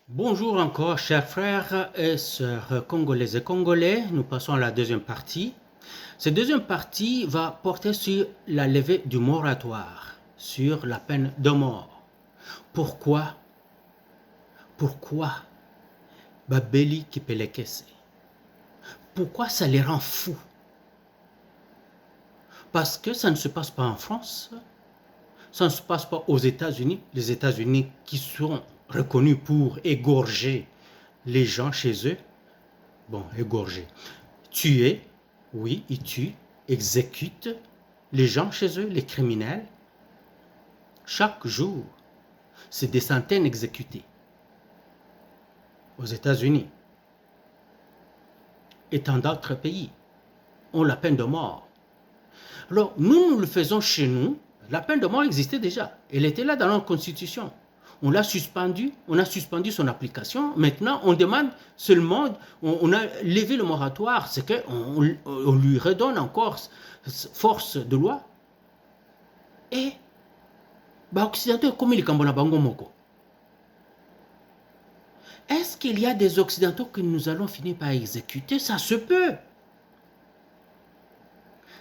Bonjour encore, chers frères et sœurs congolaises et congolais. Nous passons à la deuxième partie. Cette deuxième partie va porter sur la levée du moratoire, sur la peine de mort. Pourquoi Babeli Kipelekese? Pourquoi ça les rend fous? Parce que ça ne se passe pas en France, ça ne se passe pas aux États-Unis. Les États-Unis qui sont reconnus pour égorger les gens chez eux. Bon, égorger. Tuer, oui, ils tuent, exécutent les gens chez eux, les criminels. Chaque jour, c'est des centaines exécutés aux États-Unis et tant d'autres pays ont la peine de mort. Alors, nous le faisons chez nous. La peine de mort existait déjà. Elle était là dans notre constitution. On l'a suspendu, on a suspendu son application. Maintenant, on demande seulement, on a levé le moratoire, c'est qu'on lui redonne encore force de loi. Et, occidentaux, comme il est bango moko. Est-ce qu'il y a des occidentaux que nous allons finir par exécuter? Ça se peut.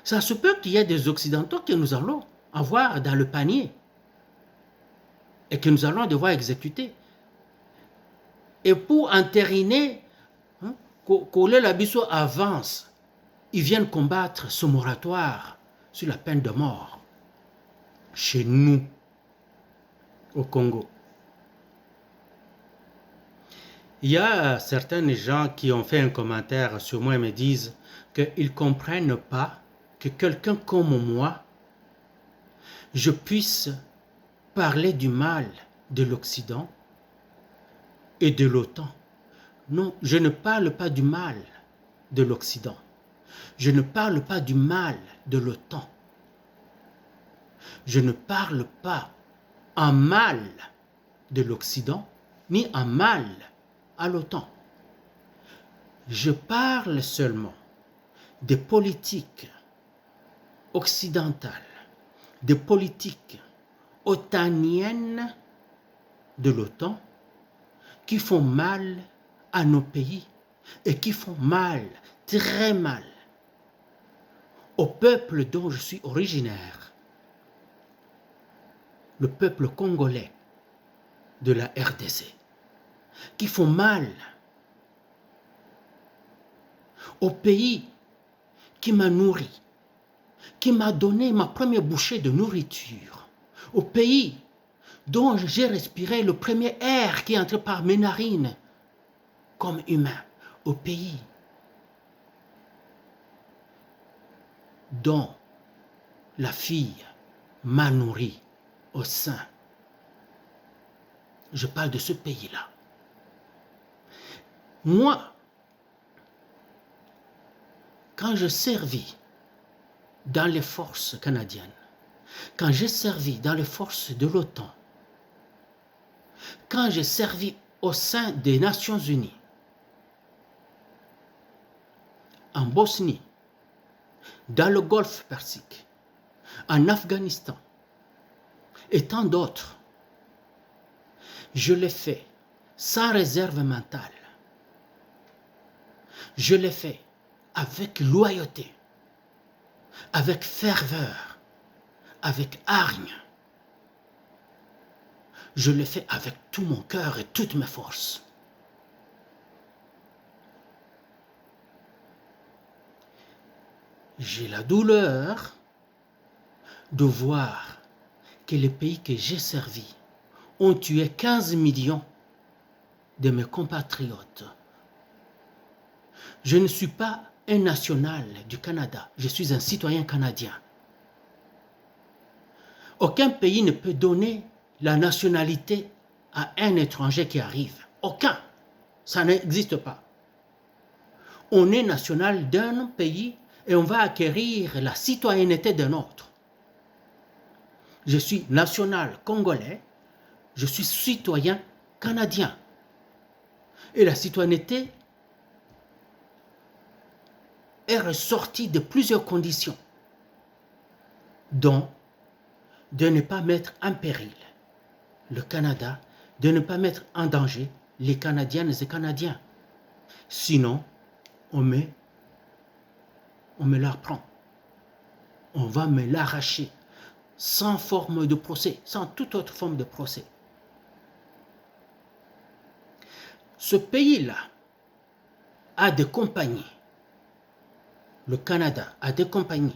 Ça se peut qu'il y ait des occidentaux que nous allons avoir dans le panier et que nous allons devoir exécuter. Et pour entériner, que l'Abisso avance, ils viennent combattre ce moratoire sur la peine de mort chez nous, au Congo. Il y a certains gens qui ont fait un commentaire sur moi et me disent qu'ils ne comprennent pas que quelqu'un comme moi, je puisse parler du mal de l'Occident et de l'OTAN. Non, je ne parle pas du mal de l'Occident. Je ne parle pas du mal de l'OTAN. Je ne parle pas en mal de l'Occident, ni en mal à l'OTAN. Je parle seulement des politiques occidentales, des politiques otaniennes de l'OTAN qui font mal à nos pays et qui font mal, très mal, au peuple dont je suis originaire, le peuple congolais de la RDC, qui font mal au pays qui m'a nourri, qui m'a donné ma première bouchée de nourriture, au pays dont j'ai respiré le premier air qui entre par mes narines comme humain, au pays dont la fille m'a nourri au sein. Je parle de ce pays-là. Moi, quand je servis dans les forces canadiennes, quand j'ai servi dans les forces de l'OTAN, quand j'ai servi au sein des Nations Unies, en Bosnie, dans le Golfe Persique, en Afghanistan et tant d'autres, je l'ai fait sans réserve mentale. Je l'ai fait avec loyauté, avec ferveur, avec hargne. Je l'ai fait avec tout mon cœur et toutes mes forces. J'ai la douleur de voir que les pays que j'ai servis ont tué 15 millions de mes compatriotes. Je ne suis pas un national du Canada, je suis un citoyen canadien. Aucun pays ne peut donner la nationalité à un étranger qui arrive. Aucun. Ça n'existe pas. On est national d'un pays et on va acquérir la citoyenneté d'un autre. Je suis national congolais, je suis citoyen canadien. Et la citoyenneté est ressortie de plusieurs conditions, dont de ne pas mettre en péril le Canada, de ne pas mettre en danger les Canadiennes et Canadiens. Sinon, on me la reprend. On va me l'arracher. Sans forme de procès, sans toute autre forme de procès. Ce pays-là a des compagnies. Le Canada a des compagnies.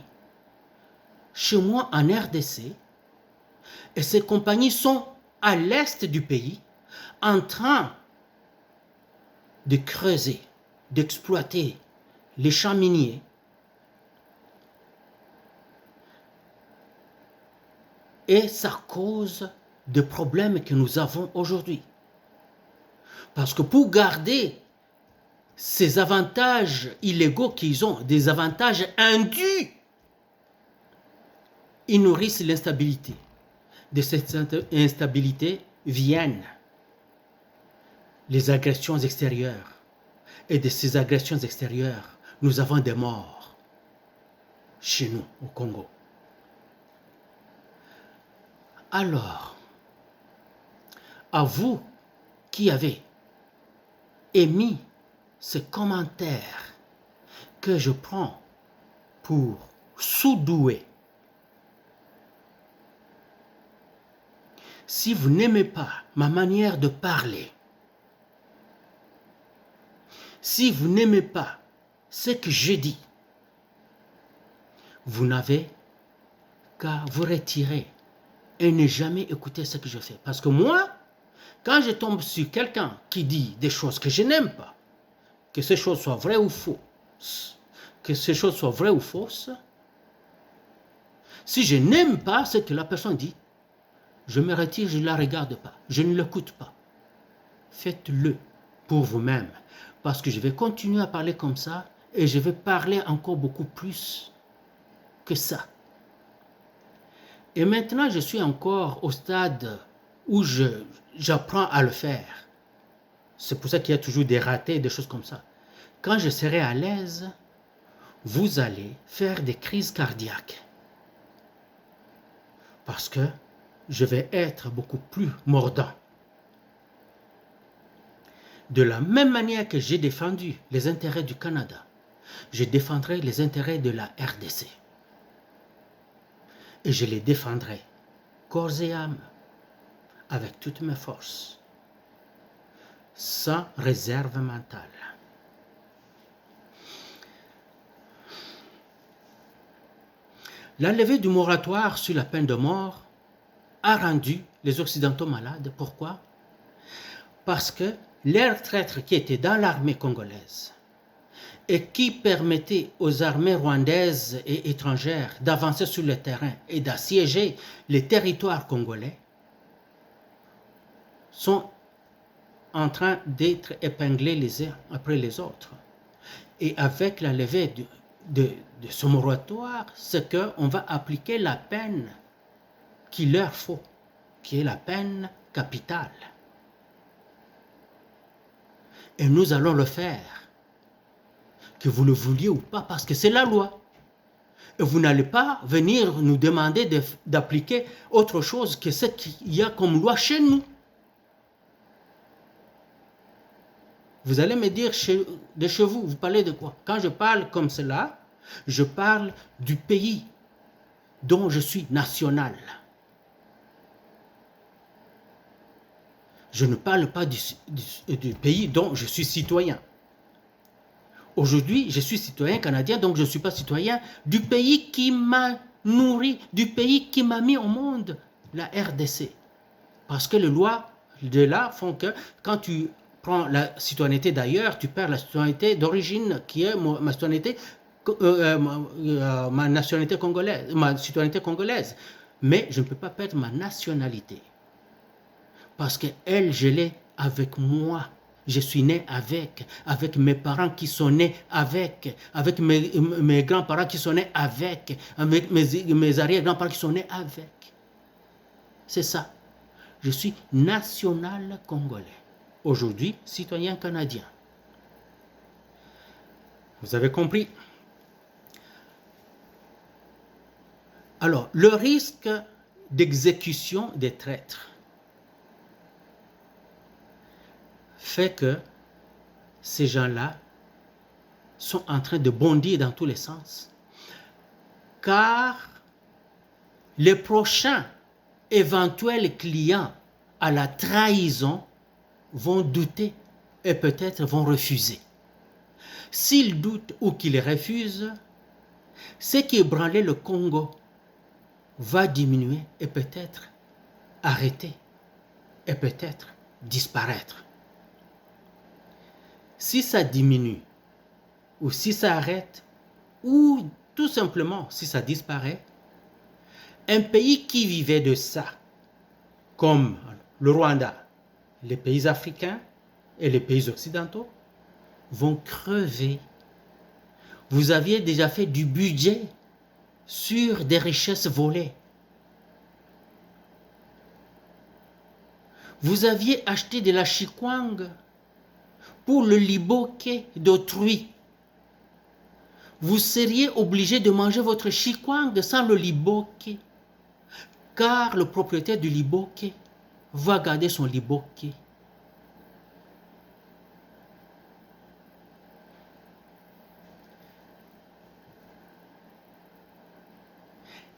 Chez moi, en RDC, et ces compagnies sont à l'est du pays, en train de creuser, d'exploiter les champs miniers. Et ça cause des problèmes que nous avons aujourd'hui. Parce que pour garder ces avantages illégaux qu'ils ont, des avantages indus, ils nourrissent l'instabilité. De cette instabilité viennent les agressions extérieures. Et de ces agressions extérieures, nous avons des morts chez nous, au Congo. Alors, à vous qui avez émis ces commentaires que je prends pour sous-doués, si vous n'aimez pas ma manière de parler, si vous n'aimez pas ce que je dis, vous n'avez qu'à vous retirer et ne jamais écouter ce que je fais. Parce que moi, quand je tombe sur quelqu'un qui dit des choses que je n'aime pas, que ces choses soient vraies ou fausses, que ces choses soient vraies ou fausses, si je n'aime pas ce que la personne dit, je me retire, je ne la regarde pas, je ne l'écoute pas. Faites-le pour vous-même, parce que je vais continuer à parler comme ça et je vais parler encore beaucoup plus que ça. Et maintenant, je suis encore au stade où j'apprends à le faire. C'est pour ça qu'il y a toujours des ratés, des choses comme ça. Quand je serai à l'aise, vous allez faire des crises cardiaques. Parce que je vais être beaucoup plus mordant. De la même manière que j'ai défendu les intérêts du Canada, je défendrai les intérêts de la RDC. Et je les défendrai corps et âme, avec toutes mes forces, sans réserve mentale. La levée du moratoire sur la peine de mort a rendu les Occidentaux malades. Pourquoi? Parce que leurs traîtres qui étaient dans l'armée congolaise et qui permettaient aux armées rwandaises et étrangères d'avancer sur le terrain et d'assiéger les territoires congolais sont en train d'être épinglés les uns après les autres. Et avec la levée de ce moratoire, c'est qu'on va appliquer la peine qu'il leur faut, qui est la peine capitale. Et nous allons le faire, que vous le vouliez ou pas, parce que c'est la loi. Et vous n'allez pas venir nous demander d'appliquer autre chose que ce qu'il y a comme loi chez nous. Vous allez me dire de chez vous, vous parlez de quoi? Quand je parle comme cela, je parle du pays dont je suis national. Je ne parle pas du pays dont je suis citoyen. Aujourd'hui, je suis citoyen canadien, donc je ne suis pas citoyen du pays qui m'a nourri, du pays qui m'a mis au monde, la RDC. Parce que les lois de là font que quand tu prends la citoyenneté d'ailleurs, tu perds la citoyenneté d'origine qui est ma citoyenneté, ma nationalité congolaise, ma citoyenneté congolaise. Mais je ne peux pas perdre ma nationalité. Parce que elle, je l'ai avec moi. Je suis né avec mes parents qui sont nés avec mes grands-parents qui sont nés avec mes arrière-grands-parents qui sont nés avec. C'est ça. Je suis national congolais. Aujourd'hui, citoyen canadien. Vous avez compris? Alors, le risque d'exécution des traîtres fait que ces gens-là sont en train de bondir dans tous les sens. Car les prochains éventuels clients à la trahison vont douter et peut-être vont refuser. S'ils doutent ou qu'ils refusent, ce qui ébranlait le Congo va diminuer et peut-être arrêter et peut-être disparaître. Si ça diminue ou si ça arrête ou tout simplement si ça disparaît, un pays qui vivait de ça, comme le Rwanda, les pays africains et les pays occidentaux, vont crever. Vous aviez déjà fait du budget sur des richesses volées. Vous aviez acheté de la chikwang pour le liboké d'autrui. Vous seriez obligé de manger votre chikwang sans le liboké, car le propriétaire du liboké va garder son liboké.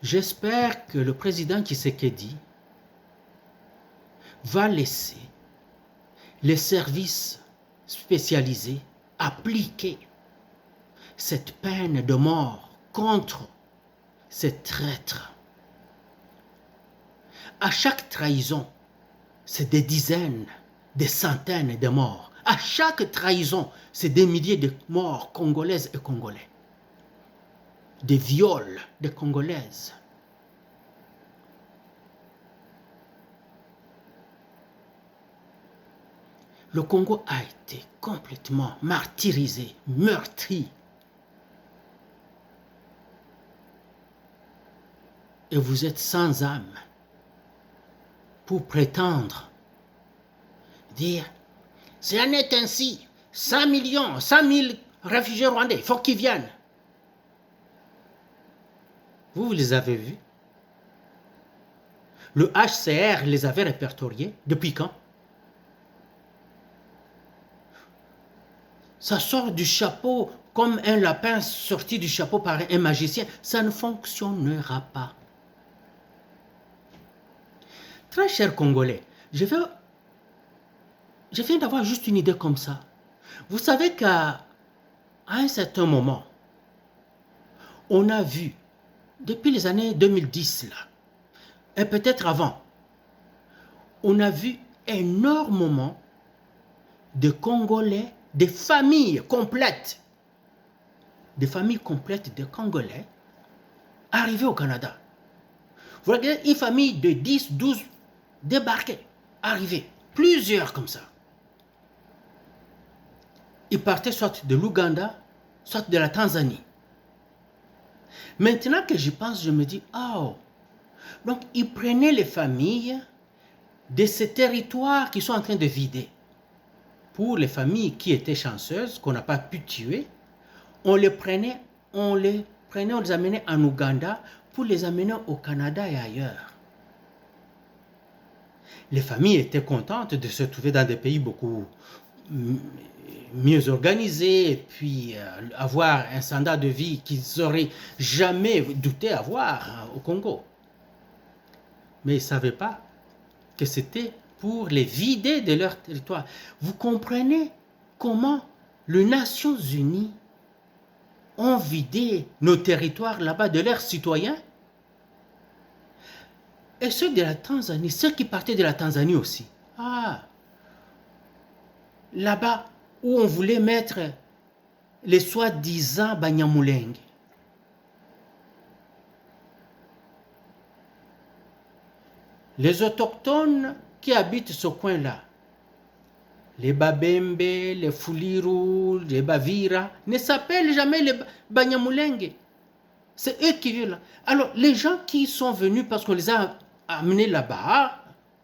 J'espère que le président Tshisekedi va laisser les services spécialisés appliquer cette peine de mort contre ces traîtres. À chaque trahison, c'est des dizaines, des centaines de morts. À chaque trahison, c'est des milliers de morts congolaises et congolais. Des viols de Congolaises. Le Congo a été complètement martyrisé, meurtri. Et vous êtes sans âme pour prétendre dire si en est ainsi, 100 millions, 100 000 réfugiés rwandais, il faut qu'ils viennent. Vous les avez vus? Le HCR les avait répertoriés. Depuis quand? Ça sort du chapeau comme un lapin sorti du chapeau par un magicien. Ça ne fonctionnera pas. Très chers Congolais, je viens d'avoir juste une idée comme ça. Vous savez qu'à un certain moment, on a vu, depuis les années 2010, là, et peut-être avant, on a vu énormément de Congolais, des familles complètes de Congolais arriver au Canada. Vous regardez une famille de 10, 12 débarqués, arrivés, plusieurs comme ça. Ils partaient soit de l'Ouganda, soit de la Tanzanie. Maintenant que j'y pense, je me dis, oh, donc ils prenaient les familles de ces territoires qui sont en train de vider. Pour les familles qui étaient chanceuses, qu'on n'a pas pu tuer, on les amenait en Ouganda pour les amener au Canada et ailleurs. Les familles étaient contentes de se trouver dans des pays beaucoup mieux organisés et puis avoir un standard de vie qu'ils n'auraient jamais douté avoir au Congo. Mais ils ne savaient pas que c'était pour les vider de leur territoire. Vous comprenez comment les Nations Unies ont vidé nos territoires là-bas de leurs citoyens? Et ceux de la Tanzanie, ceux qui partaient de la Tanzanie aussi. Ah, là-bas où on voulait mettre les soi-disant Banyamulenge. Les autochtones qui habitent ce coin-là, les Babembe, les Fuliru, les Bavira, ne s'appellent jamais les Banyamulenge. C'est eux qui vivent là. Alors, les gens qui sont venus parce qu'on les a amenés là-bas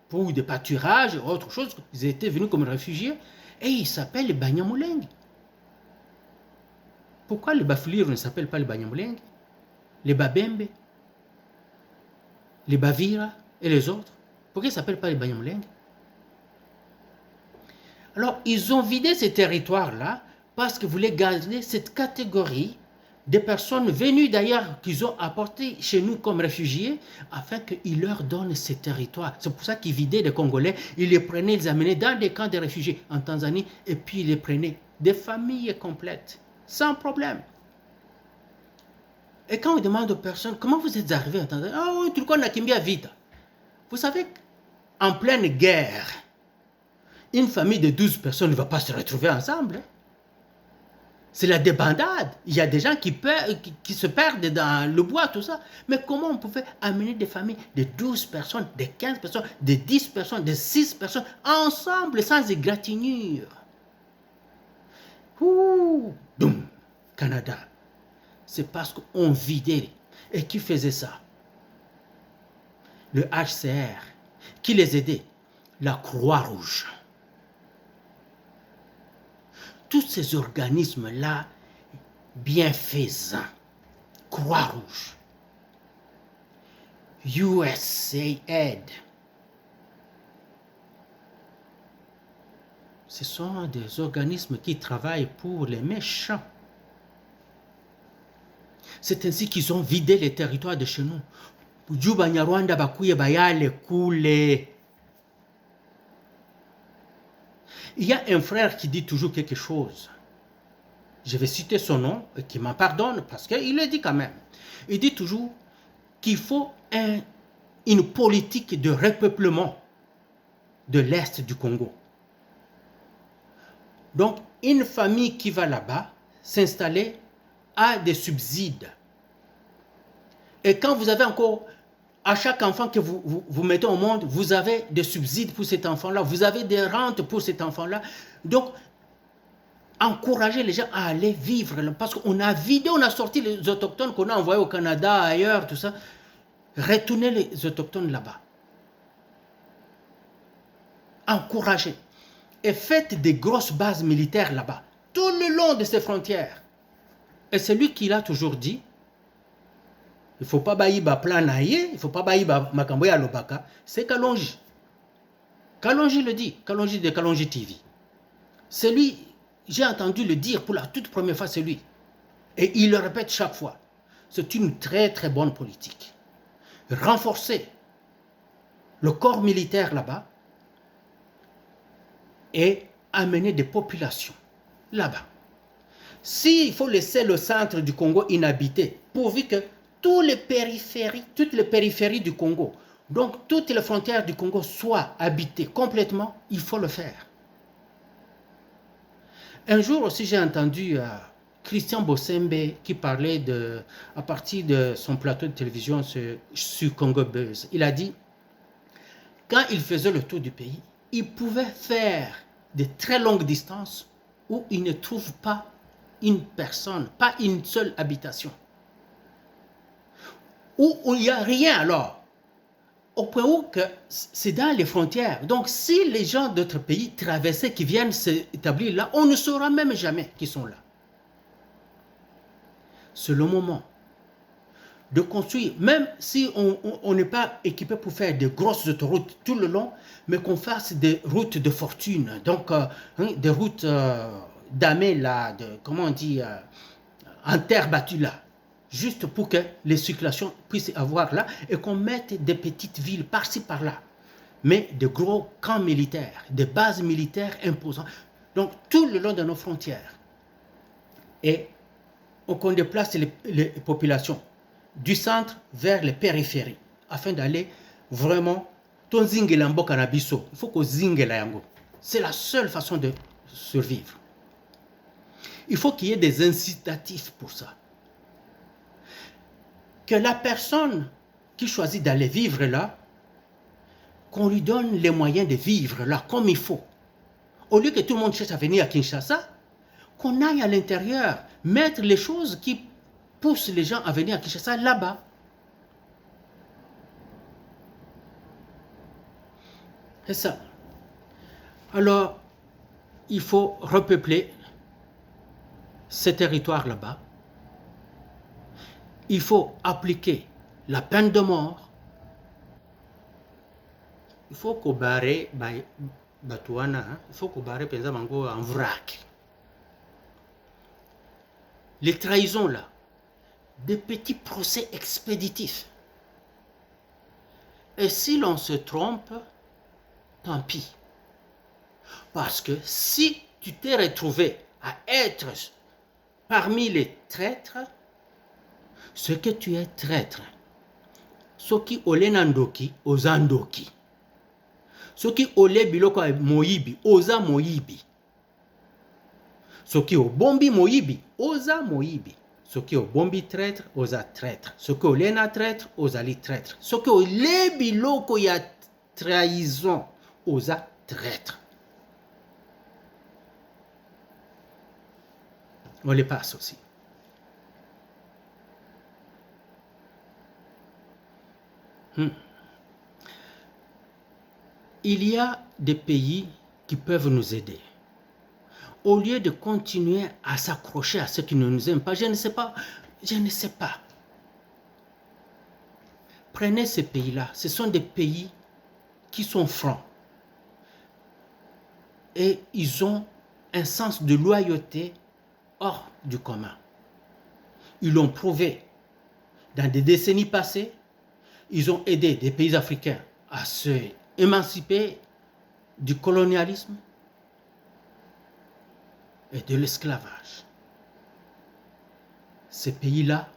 pour des pâturages et autre chose, ils étaient venus comme réfugiés, et ils s'appellent les Banyamulenge. Pourquoi les Bafuliru ne s'appellent pas les Banyamulenge? Les Babembe, les Bavira et les autres, pourquoi ils ne s'appellent pas les Banyamulenge? Alors, ils ont vidé ces territoires-là parce qu'ils voulaient garder cette catégorie des personnes venues d'ailleurs qu'ils ont apportées chez nous comme réfugiés afin qu'ils leur donnent ces territoires. C'est pour ça qu'ils vidaient les Congolais, ils les prenaient, ils les amenaient dans des camps de réfugiés en Tanzanie et puis ils les prenaient, des familles complètes, sans problème. Et quand on demande aux personnes, comment vous êtes arrivés en Tanzanie? Ah oui, tout le monde a kimbia vite. Vous savez, en pleine guerre, une famille de 12 personnes ne va pas se retrouver ensemble. C'est la débandade. Il y a des gens qui se perdent dans le bois, tout ça. Mais comment on pouvait amener des familles de 12 personnes, de 15 personnes, de 10 personnes, de 6 personnes, ensemble, sans égratignure? Ouh, boum, Canada. C'est parce qu'on vidait. Et qui faisait ça? Le HCR. Qui les aidait? La Croix-Rouge. Tous ces organismes-là, bienfaisants, Croix-Rouge, USAID, ce sont des organismes qui travaillent pour les méchants. C'est ainsi qu'ils ont vidé les territoires de chez nous. Juba Nyarwanda bakuye bayale kule. Il y a un frère qui dit toujours quelque chose. Je vais citer son nom, et qui m'en pardonne, parce qu'il le dit quand même. Il dit toujours qu'il faut une politique de repeuplement de l'Est du Congo. Donc, une famille qui va là-bas s'installer a des subsides. Et quand vous avez encore, à chaque enfant que vous mettez au monde, vous avez des subsides pour cet enfant-là, vous avez des rentes pour cet enfant-là. Donc, encourager les gens à aller vivre là, parce qu'on a vidé, on a sorti les autochtones qu'on a envoyés au Canada, ailleurs, tout ça. Retournez les autochtones là-bas. Encouragez. Et faites des grosses bases militaires là-bas, tout le long de ces frontières. Et c'est lui qui l'a toujours dit. Il ne faut pas baïba planaye, il ne faut pas baïba makamboya lobaka. C'est Kalonji. Kalonji le dit, Kalonji de Kalonji TV. C'est lui, j'ai entendu le dire pour la toute première fois, c'est lui. Et il le répète chaque fois. C'est une très très bonne politique. Renforcer le corps militaire là-bas et amener des populations là-bas. S'il faut laisser le centre du Congo inhabité, pourvu que toutes les périphéries du Congo, donc toutes les frontières du Congo soient habitées complètement, il faut le faire. Un jour aussi, j'ai entendu Christian Bossembe qui parlait à partir de son plateau de télévision sur Congo Buzz. Il a dit, quand il faisait le tour du pays, il pouvait faire de très longues distances où il ne trouve pas une personne, pas une seule habitation. Où il n'y a rien alors, au point où c'est dans les frontières. Donc si les gens d'autres pays traversaient, qui viennent s'établir là, on ne saura même jamais qu'ils sont là. C'est le moment de construire, même si on n'est pas équipé pour faire de grosses autoroutes tout le long, mais qu'on fasse des routes de fortune, donc des routes damées là, comment on dit, en terre battue là, juste pour que les circulations puissent avoir là, et qu'on mette des petites villes par-ci par-là, mais de gros camps militaires, des bases militaires imposantes, donc tout le long de nos frontières, et qu'on déplace les populations du centre vers les périphéries, afin d'aller vraiment, il faut qu'on zingela yango. C'est la seule façon de survivre. Il faut qu'il y ait des incitatifs pour ça. Que la personne qui choisit d'aller vivre là, qu'on lui donne les moyens de vivre là comme il faut. Au lieu que tout le monde cherche à venir à Kinshasa, qu'on aille à l'intérieur, mettre les choses qui poussent les gens à venir à Kinshasa là-bas. C'est ça. Alors, il faut repeupler ces territoires là-bas. Il faut appliquer la peine de mort. Il faut qu'on barre Batouana, il faut qu'on barre par exemple en vrac. Les trahisons là, des petits procès expéditifs. Et si l'on se trompe, tant pis. Parce que si tu t'es retrouvé à être parmi les traîtres, ce que tu es traître, soki ole nandoki, ozandoki. Soki ole biloko moyibi, oza moyibi. Soki obombi moyibi, oza moyibi. Soki obombi traître, oza traître. Soki ole na traître, ozali traître. Soki ole biloko ya trahison, oza traître. On les passe aussi. Il y a des pays qui peuvent nous aider. Au lieu de continuer à s'accrocher à ceux qui ne nous aiment pas, je ne sais pas. Prenez ces pays-là, ce sont des pays qui sont francs. Et ils ont un sens de loyauté hors du commun. Ils l'ont prouvé dans des décennies passées. Ils ont aidé des pays africains à se émanciper du colonialisme et de l'esclavage. Ces pays-là,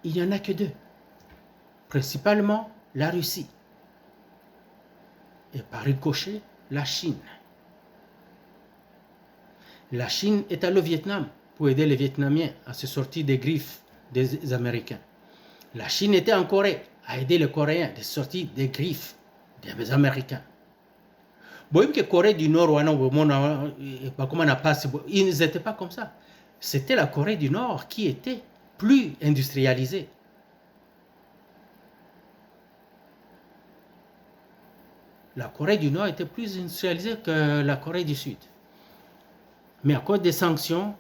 il n'y en a que deux. Principalement la Russie. Et par ricochet, la Chine. La Chine est allée au Vietnam pour aider les Vietnamiens à se sortir des griffes des Américains. La Chine était en Corée à aider les Coréens à sortir des griffes des Américains. Bon, que Corée du Nord, ils n'étaient pas comme ça. C'était la Corée du Nord qui était plus industrialisée. La Corée du Nord était plus industrialisée que la Corée du Sud. Mais à cause des sanctions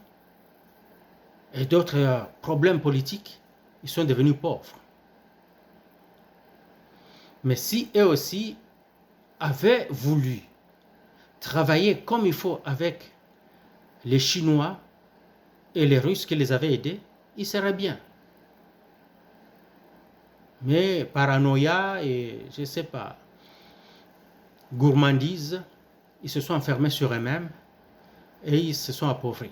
et d'autres problèmes politiques, ils sont devenus pauvres. Mais si eux aussi avaient voulu travailler comme il faut avec les Chinois et les Russes qui les avaient aidés, ils seraient bien. Mais paranoïa et je ne sais pas, gourmandise, ils se sont enfermés sur eux-mêmes et ils se sont appauvris.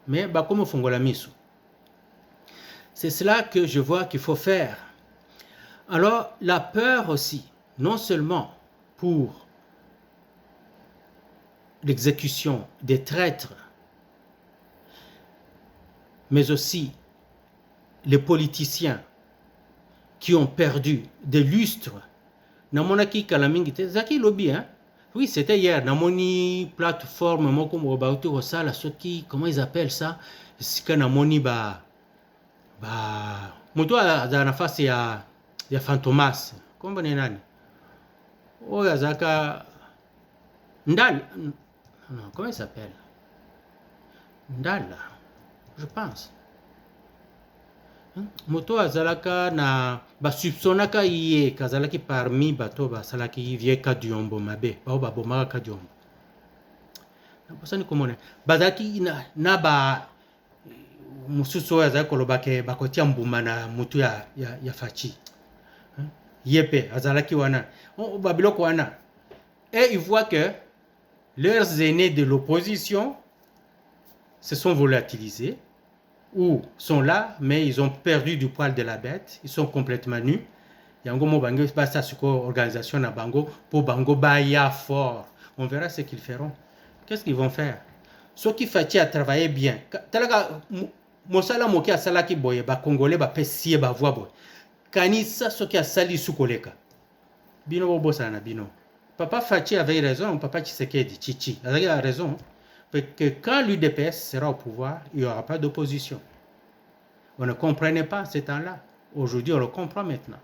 Mais comme fongola misu. C'est cela que je vois qu'il faut faire. Alors la peur aussi, non seulement pour l'exécution des traîtres, mais aussi les politiciens qui ont perdu des lustres. Namonaki kalamingite zaki lobby hein. Oui, c'était hier. Namoni plateforme moko mobauti osala soki comment ils appellent ça? Sika namoni mutu aza nafasi ya Fantomas. Kombo ni nani? Oyo azaka Ndal. Non, comment il s'appelle? Ndal, je pense. Moto azalaka na basubsonaka iye kazalaki parmi bato basalaki vie kadiombo mabe bao babomaka kadiombo naposani komona bazalaki na ba mususu oyo azalaki kolobake bakotia mbuma na mutu ya faci yepe azalaki wana babiloko wana et ils voient que leurs aînés de l'opposition se sont volatilisés ou sont là, mais ils ont perdu du poil de la bête, ils sont complètement nus. Yango mo bango basa suko organisation na bango pour bango baya fort. On verra ce qu'ils feront. Qu'est-ce qu'ils vont faire? Ceux qui fati à travailler bien. Talaka mosala moki asala ki boye ba congolais ba pesie ba voix boye. Kanisa ceux qui asali sukoleka. Bino bo bosa na bino. Papa Fachi avait raison, papa Tshisekedi Chichi a raison. Que quand l'UDPS sera au pouvoir, il n'y aura pas d'opposition. On ne comprenait pas ce temps-là. Aujourd'hui, on le comprend maintenant.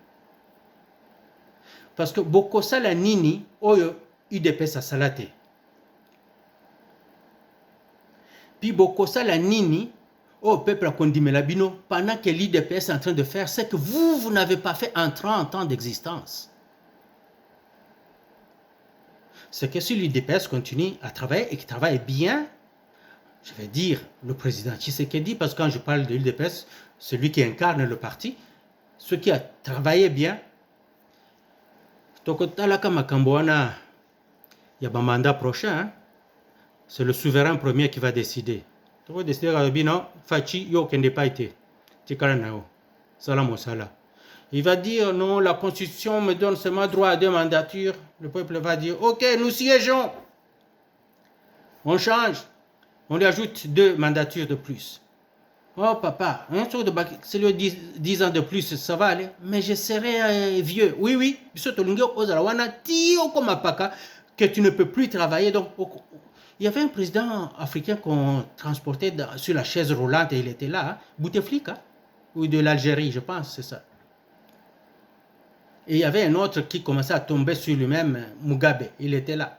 Parce que beaucoup ça la nini, oyo UDPS a salate. Puis beaucoup ça la nini, au peuple a condamné la bino, pendant que l'UDPS est en train de faire ce que vous n'avez pas fait en 30 ans d'existence. c'est que si l'UDPS continue à travailler et qu'il travaille bien, je vais dire le président Tshisekedi, parce que quand je parle de l'UDPS, celui qui incarne le parti, ceux qui a travaillé bien, Tokotalaka Makamboana, il y a un mandat prochain, hein? C'est le souverain premier qui va décider. Tu vas décider, non, Fachi, yo, kende pas été. Tikaranao, salam au salam. Il va dire, non, la constitution me donne seulement droit à 2 mandatures. Le peuple va dire, ok, nous siégeons. On change. On lui ajoute 2 mandatures de plus. Oh papa, c'est le 10 ans de plus, ça va aller. Mais je serai vieux. Oui, oui. Que tu ne peux plus travailler. Donc, il y avait un président africain qu'on transportait sur la chaise roulante et il était là. Hein? Bouteflika, ou de l'Algérie, je pense, c'est ça. Et il y avait un autre qui commençait à tomber sur lui-même, Mugabe, il était là.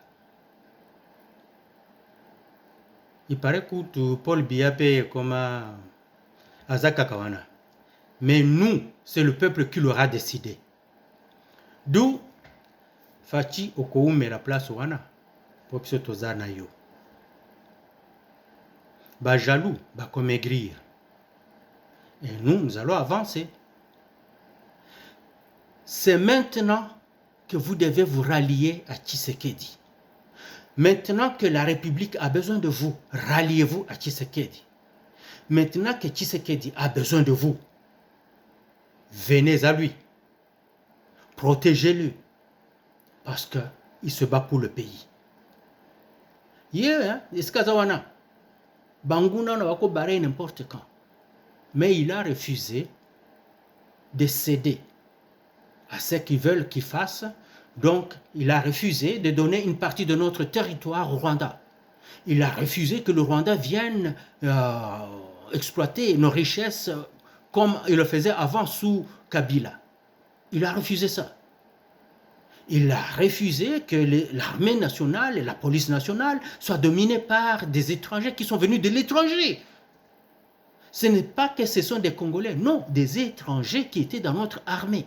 Il paraît que Paul Biya paye comme Azaka Kawana. Mais nous, c'est le peuple qui l'aura décidé. D'où Fachi Okoume la place Wana. Pour que ce na yo. Ba jaloux, ba comme maigrir. Et nous allons avancer. C'est maintenant que vous devez vous rallier à Tshisekedi. Maintenant que la République a besoin de vous, ralliez-vous à Tshisekedi. Maintenant que Tshisekedi a besoin de vous, venez à lui. Protégez-le. Parce qu'il se bat pour le pays. Yeah, Eskazawana. Banguna n'a pas barré n'importe quand. Mais il a refusé de céder à ce qu'ils veulent qu'il fasse. Donc, il a refusé de donner une partie de notre territoire au Rwanda. Il a refusé que le Rwanda vienne exploiter nos richesses comme il le faisait avant sous Kabila. Il a refusé ça. Il a refusé que l'armée nationale et la police nationale soient dominées par des étrangers qui sont venus de l'étranger. Ce n'est pas que ce sont des Congolais, non, des étrangers qui étaient dans notre armée.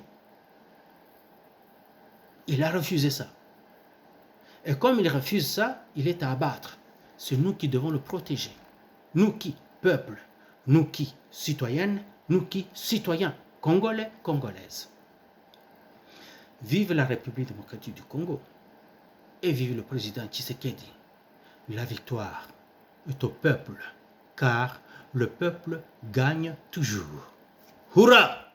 Il a refusé ça. Et comme il refuse ça, il est à abattre. C'est nous qui devons le protéger. Nous qui, peuple, nous qui, citoyennes, nous qui, citoyens, congolais, congolaises. Vive la République démocratique du Congo et vive le président Tshisekedi. La victoire est au peuple, car le peuple gagne toujours. Hurrah!